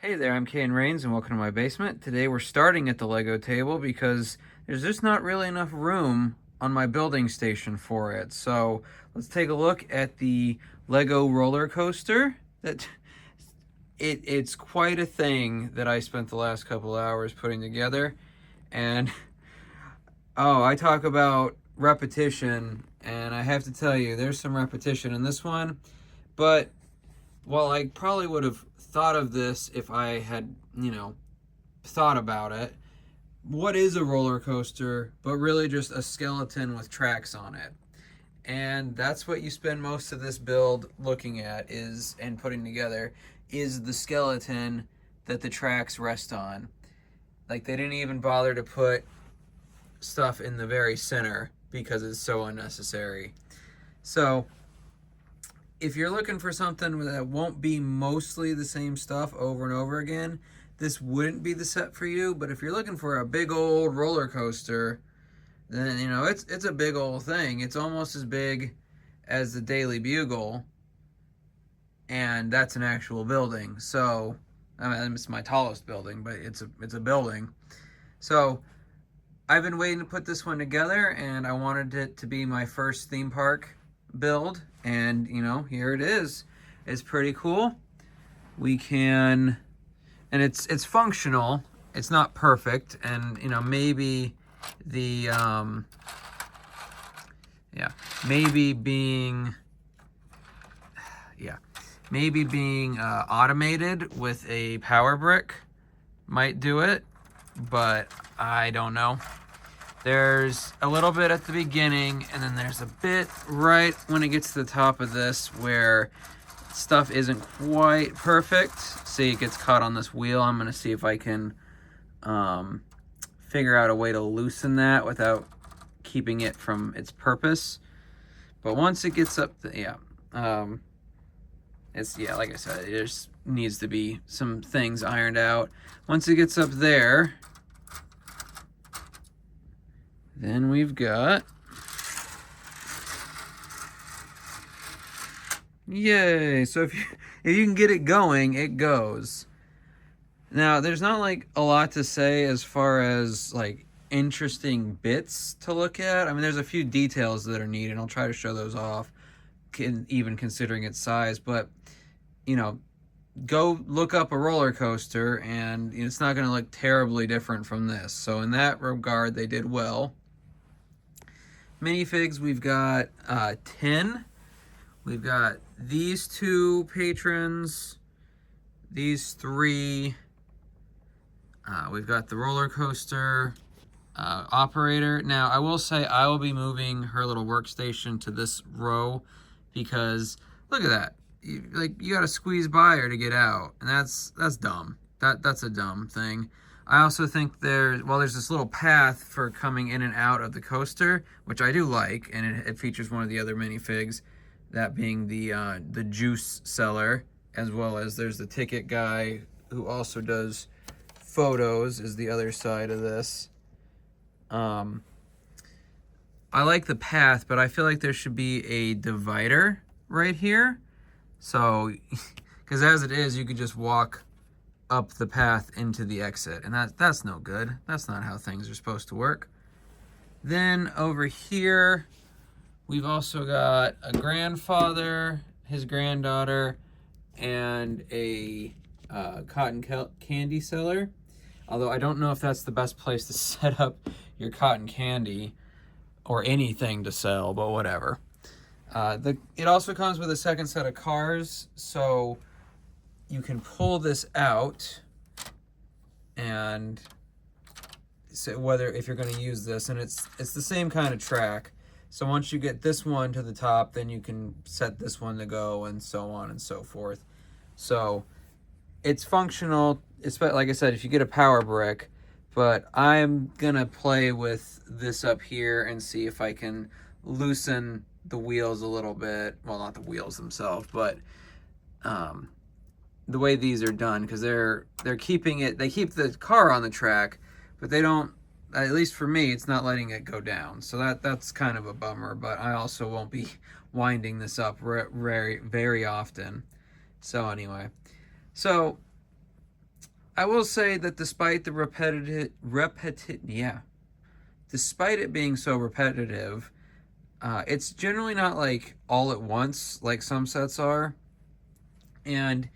Hey there, I'm Kane Rains and welcome to my basement. Today we're starting at the Lego table because there's just not really enough room on my building station for it. So let's take a look at the Lego roller coaster. It's quite a thing that I spent the last couple hours putting together. And oh, I talk about repetition, and I have to tell you, there's some repetition in this one. But while I probably would have thought of this if I had, thought about it, what is a roller coaster but really just a skeleton with tracks on it? And that's what you spend most of this build looking at and putting together is the skeleton that the tracks rest on. Like, they didn't even bother to put stuff in the very center because it's so unnecessary. So if you're looking for something that won't be mostly the same stuff over and over again, this wouldn't be the set for you. But if you're looking for a big old roller coaster, then it's a big old thing. It's almost as big as the Daily Bugle, and that's an actual building. So I mean, it's my tallest building, but it's a building. So I've been waiting to put this one together, and I wanted it to be my first theme park build, and here it is. It's pretty cool. We can, and it's functional. It's not perfect, and maybe the maybe being automated with a power brick might do it, but I don't know. There's a little bit at the beginning, and then there's a bit right when it gets to the top of this where stuff isn't quite perfect. See, it gets caught on this wheel. I'm going to see if I can figure out a way to loosen that without keeping it from its purpose. But once it gets up, like I said, it just needs to be some things ironed out. Once it gets up there, then we've got, yay! So if you can get it going, it goes. Now, there's not like a lot to say as far as like interesting bits to look at. I mean, there's a few details that are neat, and I'll try to show those off, even considering its size. But go look up a roller coaster, and it's not going to look terribly different from this. So in that regard, they did well. Minifigs, we've got 10. We've got these two patrons, these three. We've got the roller coaster operator. Now, I will say I will be moving her little workstation to this row because look at that. You got to squeeze by her to get out, and that's dumb. That's a dumb thing. I also think there's this little path for coming in and out of the coaster, which I do like, and it features one of the other minifigs, that being the juice seller, as well as there's the ticket guy who also does photos, is the other side of this. I like the path, but I feel like there should be a divider right here. So, because as it is, you could just walk up the path into the exit, and that's no good. That's not how things are supposed to work. Then over here, we've also got a grandfather, his granddaughter, and a cotton candy seller. Although I don't know if that's the best place to set up your cotton candy or anything to sell, but whatever. It also comes with a second set of cars, so you can pull this out, and so if you're going to use this, and it's the same kind of track. So once you get this one to the top, then you can set this one to go, and so on and so forth. So it's functional, like I said, if you get a power brick. But I'm gonna play with this up here and see if I can loosen the wheels a little bit. Well, not the wheels themselves, but the way these are done, because they're keeping it. They keep the car on the track, but they don't. At least for me, it's not letting it go down. So that's kind of a bummer. But I also won't be winding this up very often. So anyway, so I will say that despite the despite it being so repetitive, it's generally not like all at once like some sets are. And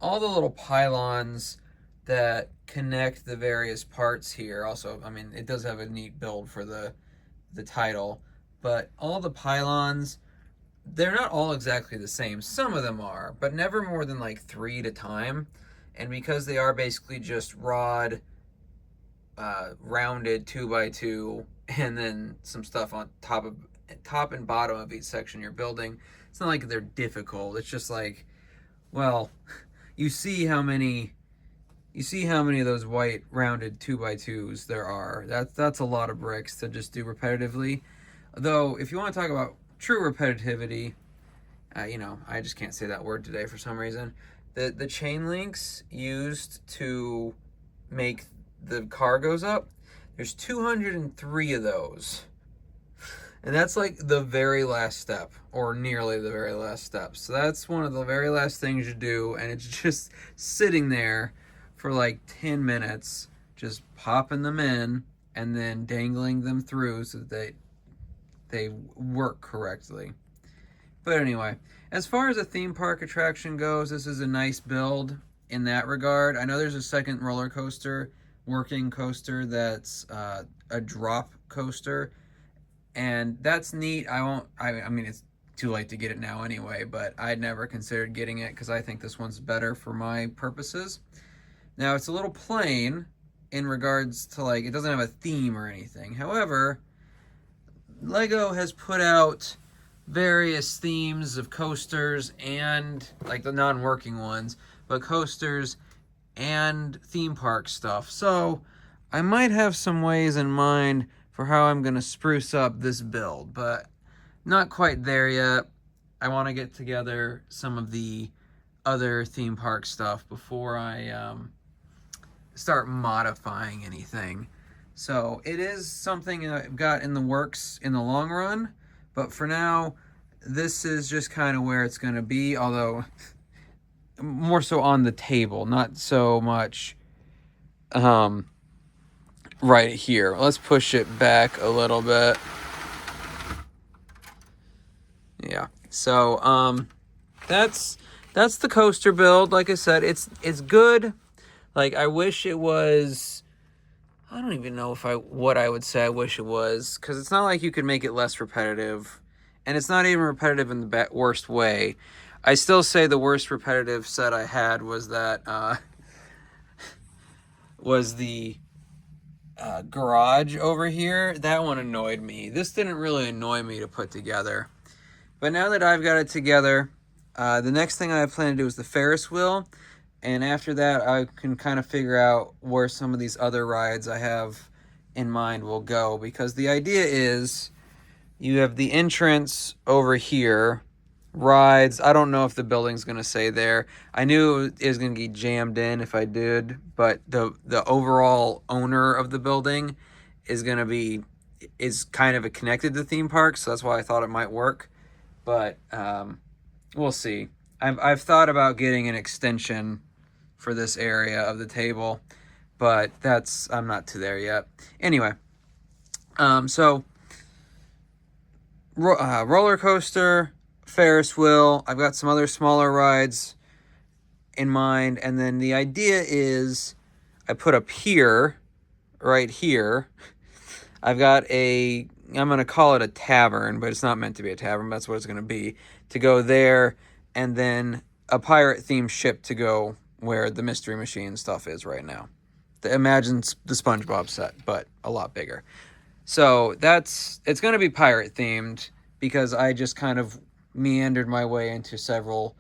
all the little pylons that connect the various parts here also, I mean, it does have a neat build for the title, but all the pylons, they're not all exactly the same. Some of them are, but never more than like 3 at a time. And because they are basically just rounded 2x2, and then some stuff on top and bottom of each section you're building, it's not like they're difficult. It's just like, well, you see how many of those white rounded 2x2s there are. That's a lot of bricks to just do repetitively. Though, if you want to talk about true repetitivity, I just can't say that word today for some reason. The chain links used to make the car goes up, there's 203 of those. And that's like the very last step, or nearly the very last step. So that's one of the very last things you do, and it's just sitting there for like 10 minutes, just popping them in and then dangling them through so that they work correctly. But anyway, as far as a theme park attraction goes, this is a nice build in that regard. I know there's a second roller coaster, working coaster, that's a drop coaster, and that's neat. I mean, it's too late to get it now anyway, but I'd never considered getting it because I think this one's better for my purposes. Now, it's a little plain in regards to, like, it doesn't have a theme or anything. However, Lego has put out various themes of coasters and, like, the non-working ones, but coasters and theme park stuff. So I might have some ways in mind for how I'm going to spruce up this build, but not quite there yet. I want to get together some of the other theme park stuff before I start modifying anything. So it is something I've got in the works in the long run, but for now, this is just kind of where it's going to be, although more so on the table, not so much right here. Let's push it back a little bit. Yeah. So that's the coaster build. Like I said, it's good. Like, I wish it was, I don't even know what I would say I wish it was, because it's not like you could make it less repetitive, and it's not even repetitive in the worst way. I still say the worst repetitive set I had was that was the garage over here. That one annoyed me. This didn't really annoy me to put together. But now that I've got it together, the next thing I plan to do is the Ferris wheel. And after that, I can kind of figure out where some of these other rides I have in mind will go. Because the idea is, you have the entrance over here, rides. I don't know if the building's going to stay there. I knew it was going to get jammed in if I did. But the overall owner of the building is kind of connected to the theme park. So that's why I thought it might work. But we'll see. I've thought about getting an extension for this area of the table, but I'm not to there yet. Anyway, so roller coaster, Ferris wheel. I've got some other smaller rides in mind, and then the idea is I put a pier right here. I've got I'm going to call it a tavern, but it's not meant to be a tavern. But that's what it's going to be. To go there, and then a pirate-themed ship to go where the Mystery Machine stuff is right now. Imagine the SpongeBob set, but a lot bigger. So it's going to be pirate-themed because I just kind of meandered my way into several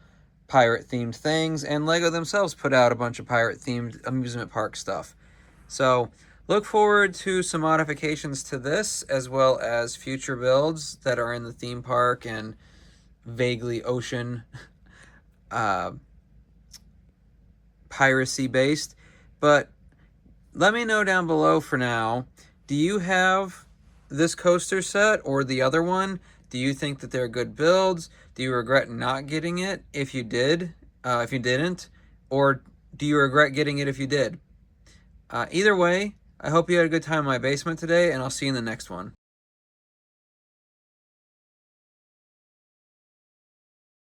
pirate-themed things, and Lego themselves put out a bunch of pirate-themed amusement park stuff. So look forward to some modifications to this, as well as future builds that are in the theme park and vaguely ocean piracy based. But let me know down below for now, do you have this coaster set or the other one? Do you think that they're good builds? Do you regret not getting it if you didn't? Or do you regret getting it if you did? Either way, I hope you had a good time in my basement today, and I'll see you in the next one.